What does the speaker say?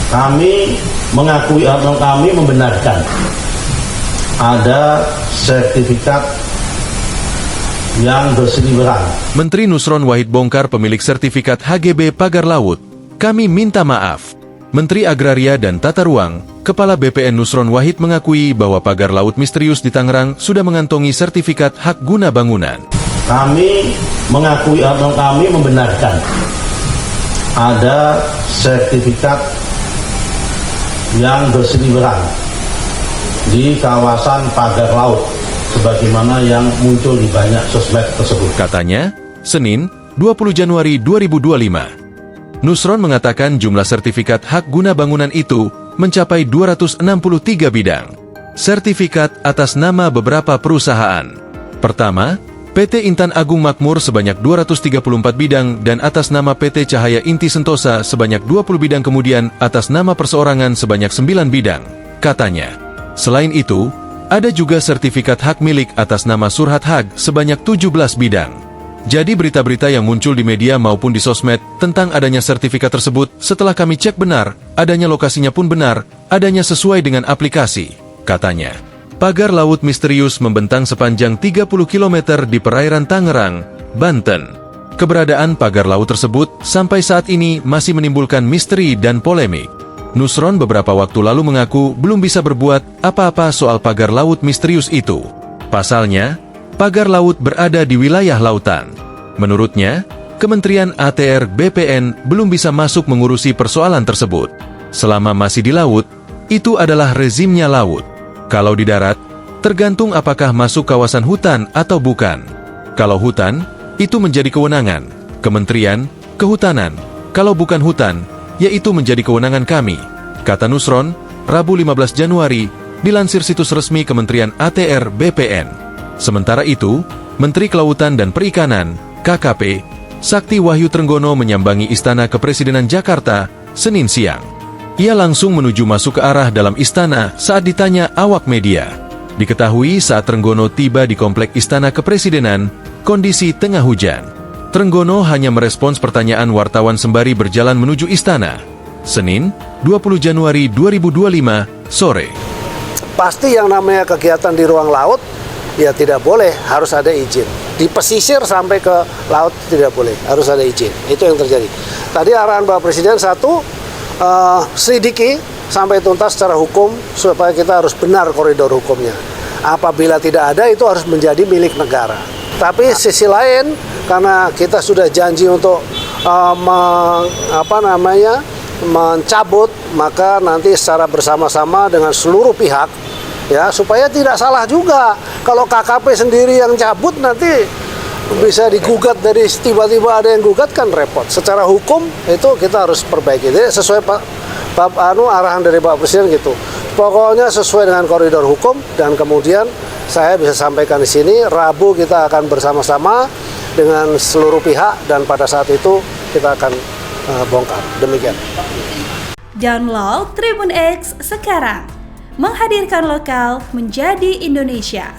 Kami mengakui atau kami membenarkan ada sertifikat yang berseliweran. Menteri Nusron Wahid bongkar pemilik sertifikat HGB pagar laut. Kami minta maaf. Menteri Agraria dan Tata Ruang, Kepala BPN Nusron Wahid mengakui bahwa pagar laut misterius di Tangerang sudah mengantongi sertifikat hak guna bangunan. Kami mengakui atau kami membenarkan ada sertifikat yang berseliweran di kawasan pagar laut, sebagaimana yang muncul di banyak sosmed tersebut. Katanya, Senin, 20 Januari 2025. Nusron mengatakan jumlah sertifikat hak guna bangunan itu mencapai 263 bidang. Sertifikat atas nama beberapa perusahaan. Pertama, PT Intan Agung Makmur sebanyak 234 bidang dan atas nama PT Cahaya Inti Sentosa sebanyak 20 bidang, kemudian atas nama perseorangan sebanyak 9 bidang. Katanya, selain itu, ada juga sertifikat hak milik atas nama Surhat Hag sebanyak 17 bidang. Jadi berita-berita yang muncul di media maupun di sosmed tentang adanya sertifikat tersebut, setelah kami cek benar, adanya lokasinya pun benar, adanya sesuai dengan aplikasi, katanya. Pagar laut misterius membentang sepanjang 30 km di perairan Tangerang, Banten. Keberadaan pagar laut tersebut sampai saat ini masih menimbulkan misteri dan polemik. Nusron beberapa waktu lalu mengaku belum bisa berbuat apa-apa soal pagar laut misterius itu. Pasalnya, pagar laut berada di wilayah lautan. Menurutnya, Kementerian ATR BPN belum bisa masuk mengurusi persoalan tersebut. Selama masih di laut, itu adalah rezimnya laut. Kalau di darat, tergantung apakah masuk kawasan hutan atau bukan. Kalau hutan, itu menjadi kewenangan Kementerian Kehutanan. Kalau bukan hutan, yaitu menjadi kewenangan kami, kata Nusron, Rabu 15 Januari, dilansir situs resmi Kementerian ATR BPN. Sementara itu, Menteri Kelautan dan Perikanan, KKP, Sakti Wahyu Trenggono menyambangi Istana Kepresidenan Jakarta, Senin siang. Ia langsung menuju masuk ke arah dalam istana saat ditanya awak media. Diketahui saat Trenggono tiba di komplek Istana Kepresidenan, kondisi tengah hujan. Trenggono hanya merespons pertanyaan wartawan sembari berjalan menuju istana. Senin, 20 Januari 2025, sore. Pasti yang namanya kegiatan di ruang laut, ya tidak boleh, harus ada izin. Di pesisir sampai ke laut tidak boleh, harus ada izin. Itu yang terjadi. Tadi arahan Bapak Presiden satu, selidiki sampai tuntas secara hukum supaya kita harus benar koridor hukumnya. Apabila tidak ada, itu harus menjadi milik negara. Tapi sisi lain, karena kita sudah janji untuk mencabut, maka nanti secara bersama-sama dengan seluruh pihak, ya, supaya tidak salah juga. Kalau KKP sendiri yang cabut, nanti bisa digugat, dari tiba-tiba ada yang gugat, kan repot. Secara hukum itu kita harus perbaiki. Jadi sesuai arahan dari Pak Presiden gitu. Pokoknya sesuai dengan koridor hukum, dan kemudian saya bisa sampaikan di sini, Rabu kita akan bersama-sama dengan seluruh pihak, dan pada saat itu kita akan bongkar. Demikian. Download Tribun X sekarang. Menghadirkan lokal menjadi Indonesia.